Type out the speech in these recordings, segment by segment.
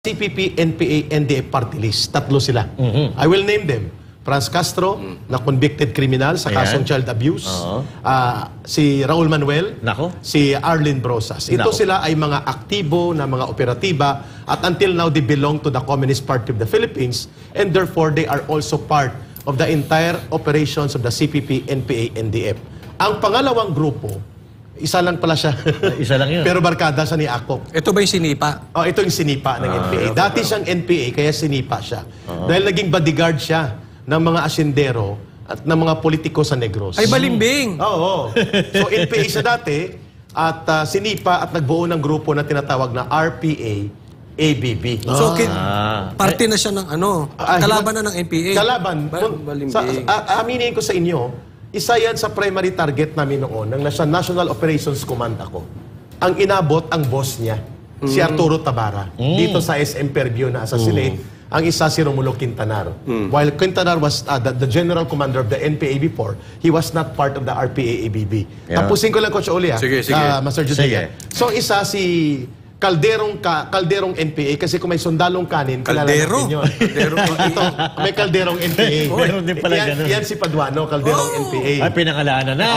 CPP, NPA, NDF party list. Tatlo sila. I will name them. Franz Castro, na convicted criminal sa kasong child abuse. Si Raul Manuel. Si Arlene Brosas. Ito sila ay mga aktibo na mga operatiba at until now they belong to the Communist Party of the Philippines and therefore they are also part of the entire operations of the CPP, NPA, NDF. Ang pangalawang grupo, isa lang pala siya. Isa lang yun. Pero barkada siya ni Akop. Ito ba yung sinipa? Oh, ito yung sinipa ng NPA. Dati siyang NPA, kaya sinipa siya. Dahil naging bodyguard siya ng mga asyendero at ng mga politiko sa Negros. Ay, balimbing! Oo. So, NPA siya dati at sinipa at nagbuo ng grupo na tinatawag na RPA-ABB. So, parte na siya ng kalaban na ng NPA. Kalaban. Aminin ko sa inyo, isa yan sa primary target namin noon ng National Operations Command ako. Ang inabot ang boss niya, si Arturo Tabara, dito sa SM Fairview na assassinate. Ang isa si Romulo Quintanar. While Quintanar was the general commander of the NPA before, he was not part of the RPA-ABB. Tapusin ko lang, Coach Oli, Sige. Master Judea. So, isa si Kalderong NPA, kasi kung may sundalong kanin, Kaldero? Ito, may Kalderong NPA. Meron din pala ganun. Yan si Paduano, Kalderong NPA. Ay, pinangalanan na.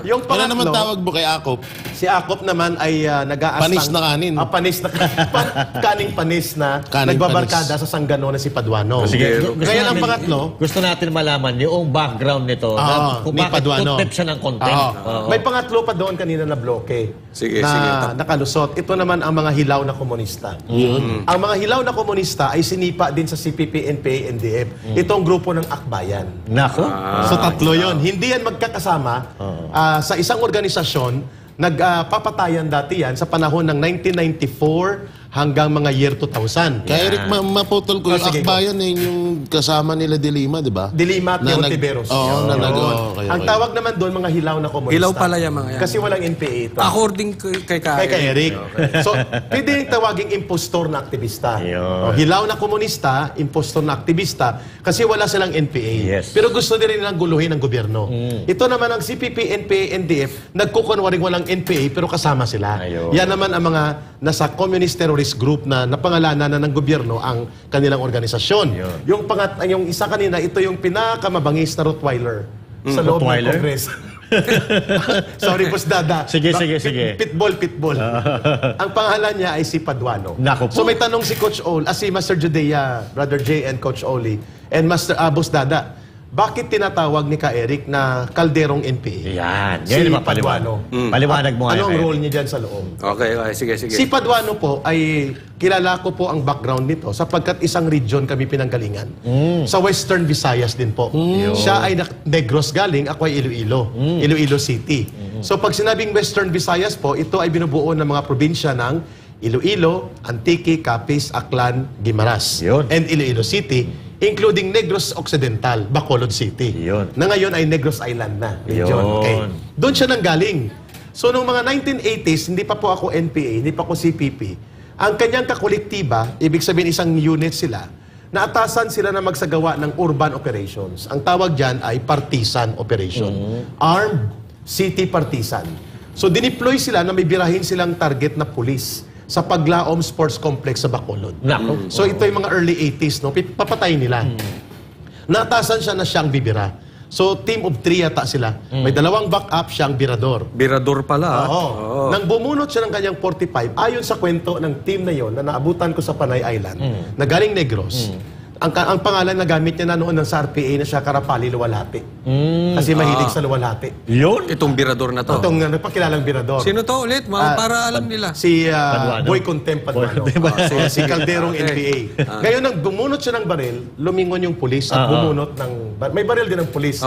Yung Ano naman tawag mo kay Akop? Si Akop naman ay nag-aastang... Panis na kanin. Panis na kaning panis na nagbabarkada sa Sanggano na si Paduano. Kaya ang pangatlo... Gusto natin malaman yung background nito. Kung bakit content siya ng content. May pangatlo pa doon kanina na bloke. Sige. Nakalusot. Ito naman ang mga hilaw na komunista. Ang mga hilaw na komunista ay sinipa din sa CPP, NPA, NDF. Itong grupo ng Akbayan. Nako. So tatlo yon. Hindi yan magkakasama sa isang organisasyon. Nagpapatayan dati yan sa panahon ng 1994 hanggang mga year 2000. Kaya Eric, maputol ko yung Akbayan yung kasama nila Dilima, di ba? Dilima at Ontiveros. Oo, Ang tawag naman doon, mga hilaw na komunista. Hilaw pala yung mga yan. Kasi walang NPA ito. According kay Eric. So, pwede yung tawaging impostor na aktivista. Hilaw na komunista, impostor na aktivista, kasi wala silang NPA. Pero gusto din nilang guluhin ng gobyerno. Ito naman ang CPP, NPA, NDF, nagkukunwaring walang NPA, pero kasama sila. Yan naman ang mga nasa communist terrorist group na napangalanan na ng gobyerno ang kanilang organisasyon. Yung isa kanina, ito yung pinakamabangis na Rottweiler sa loob ng Congress. Sorry, Boss Dada. Sige. Pitbull. Ang pangalan niya ay si Paduano. So may tanong si Coach Oli, si Master Judea, Brother J and Coach Oli, and Master Boss Dada, bakit tinatawag ni Ka Eric na Kalderong NPA? Yan. Si Paduano. Paliwanag mo nga. Anong role niya dyan sa loob? Okay, sige. Si Paduano po ay kilala ko po ang background nito sapagkat isang region kami pinanggalingan. Sa Western Visayas din po. Siya ay Negros galing, ako ay Iloilo. Iloilo City. So pag sinabing Western Visayas po, ito ay binubuo ng mga probinsya ng Iloilo, Antique, Capiz, Aklan, Guimaras. And Iloilo City, including Negros Occidental, Bacolod City. Na ngayon ay Negros Island na. Okay. Doon siya nanggaling. So, noong mga 1980s, hindi pa po ako NPA, hindi pa ako CPP. Ang kanyang kakolektiba, ibig sabihin isang unit sila, naatasan sila na magsagawa ng urban operations. Ang tawag dyan ay partisan operation. Armed City Partisan. So, dineploy sila na may birahin silang target na pulis sa Paglaom Sports Complex sa Bacolod. So ito yung mga early 80s, no? Papatayin nila. Natasan siya na siyang bibira. So team of 3 yata sila. May dalawang backup, siyang birador. Birador pala. Nang bumunot siya ng kanyang 45, ayon sa kwento ng team na yon na naabutan ko sa Panay Island, na galing Negros, ang pangalan na gamit niya na noon ng sa RPA na siya Karapali Luwalhati. Kasi mahilig sa luwalhati. Itong birador na to. Itong nagpakilalang birador. Sino to ulit? Para alam nila. Si Boy Contempt Paduano. Si Kalderong NPA. Ngayon, nang bumunot siya ng baril, lumingon yung pulis at bumunot ng... May baril din ng pulis.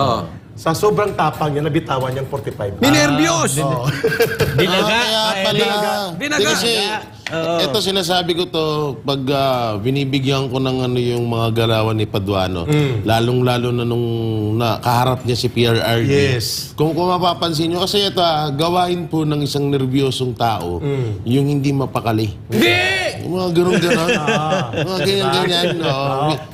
Sa sobrang tapang niya, nabitawan niyang 45. Minervyos! Dinaga. Kasi, ito sinasabi ko to, pag binibigyan ko ng yung mga galawan ni Paduano, lalong-lalo na nung kaharap niya si PRRD. Kung mapapansin nyo, kasi ito, gawain po ng isang nervyosong tao, yung hindi mapakali. Yung mga ganun-ganon. Mga ganyan-ganyan.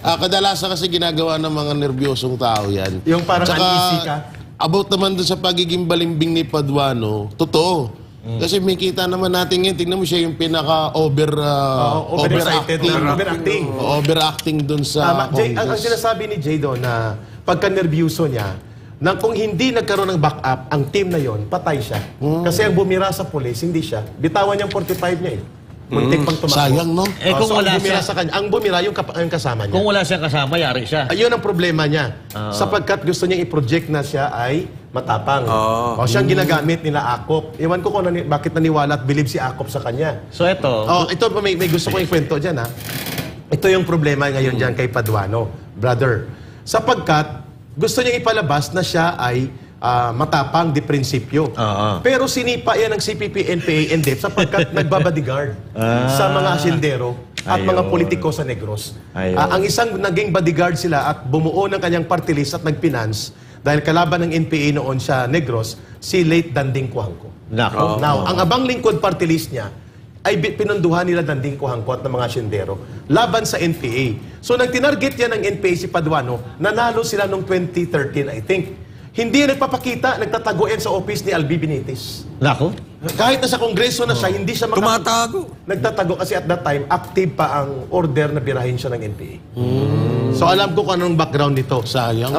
Kadalasan kasi ginagawa ng mga nervyosong tao yan. Yung parang uneasy ka? About naman doon sa pagiging balimbing ni Paduano, totoo. Kasi may kita naman natin ngayon, tingnan mo siya yung Overexcited na overacting. Overacting dun sa Jay, ang Congress. sinasabi ni Jay doon na pagka-nervyuso niya, na kung hindi nagkaroon ng backup, ang team na yon patay siya. Kasi ang bumira sa pulis, hindi siya. Bitawan niyang 45 niya eh. Muntik pang tumakbo. Sayang, no? Kung So, wala ang bumira siya, sa kanya, ang bumira yung kasama niya. kung wala siyang kasama, yari siya. Ayun ang problema niya. Sapagkat gusto niyang i-project na siya ay matapang. O siyang ginagamit nila Akop. Iwan ko kung bakit naniwala at believe si Akop sa kanya. So ito, Ito may gusto ko ikwento dyan ha. Ito yung problema ngayon dyan kay Paduano, brother. Sapagkat gusto niyang ipalabas na siya ay matapang di prinsipyo. Pero sinipa yan ng CPP, NPA, NDEP sapagkat nagbabodyguard sa mga asyendero at mga politiko sa Negros. Ang isang naging bodyguard sila at bumuo ng kanyang party list at nagpinance dahil kalaban ng NPA noon sa Negros, si late Danding Cuangco. nako. Now, ang abang lingkod party list niya ay pinunduhan nila Danding Cuangco at ng mga asyendero laban sa NPA. So, nang tinarget yan ng NPA si Paduano, nanalo sila noong 2013, I think. Hindi nagpapakita, nagtatago yan sa office ni Albi Benitez. Nako. Kahit nasa kongreso na siya, hindi siya Tumatago. Nagtatago kasi at that time, active pa ang order na birahin siya ng NPA. So alam ko kung anong background nito. Sayang.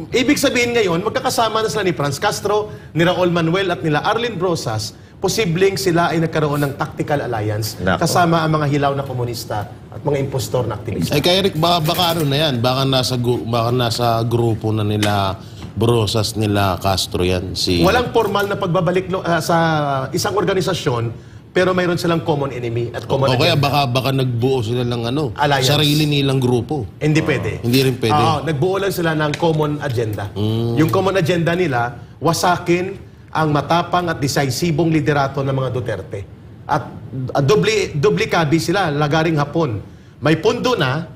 Ibig sabihin ngayon, magkakasama na sila ni Franz Castro, ni Raul Manuel at nila Arlene Brosas, posibleng sila ay nagkaroon ng tactical alliance Nako. kasama ang mga hilaw na komunista at mga impostor na aktivista. Ay, kay Eric, baka ano na yan, baka nasa grupo na nila Brosas, nila Castro yan. Walang formal na pagbabalik sa isang organisasyon, pero mayroon silang common enemy at common O kaya agenda. baka nagbuo sila ng Alliance. sarili nilang grupo. Hindi pwede. Hindi rin pwede. Nagbuo lang sila ng common agenda. Yung common agenda nila, wasakin ang matapang at decisibong liderato ng mga Duterte. At dubli-kabi sila, lagaring hapon. May pundo na,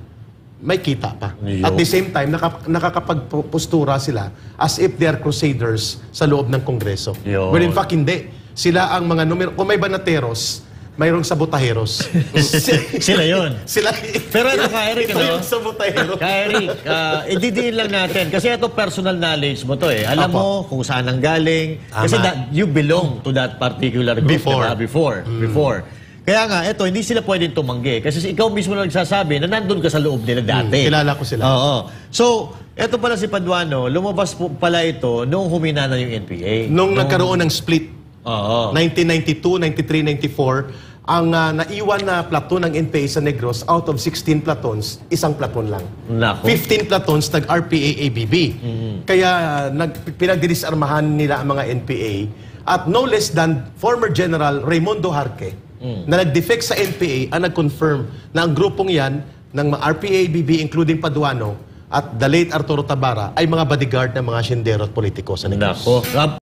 may kita pa. Iyo. At the same time, nakakapagpostura sila as if they are crusaders sa loob ng Kongreso. Iyo. Well, in fact, hindi. Sila ang mga numero. Kung may banateros, mayroong sabotaheros. Sila yon. Sila. Pero ano ka, Eric, Ito ano? yung sabotahero. Kaya Eric, ididiin lang natin. Kasi ito personal knowledge mo to eh. Alam Apo. mo kung saan ang galing. Kasi you belong to that particular group. Before. Diba? Before. Kaya nga, ito, hindi sila pwedeng tumanggi. Kasi ikaw mismo lang nagsasabi na nandun ka sa loob nila dati. Kilala ko sila. Oo. So, ito pala si Paduano, lumabas po pala ito nung humina na yung NPA. Nung nagkaroon ng split, Oo. 1992, 93, 94, ang naiwan na platoon ng NPA sa Negros, out of 16 platoons, isang platoon lang. Nako. 15 platoons nag-RPA-ABB. Kaya pinagdidisarmahan nila ang mga NPA. At no less than former General Raimundo Jarque, na nag-defect sa NPA, ang nag-confirm na ang grupong yan ng mga RPA-ABB, including Paduano, at the late Arturo Tabara, ay mga bodyguard ng mga siyendero at politiko sa Negros. Nako.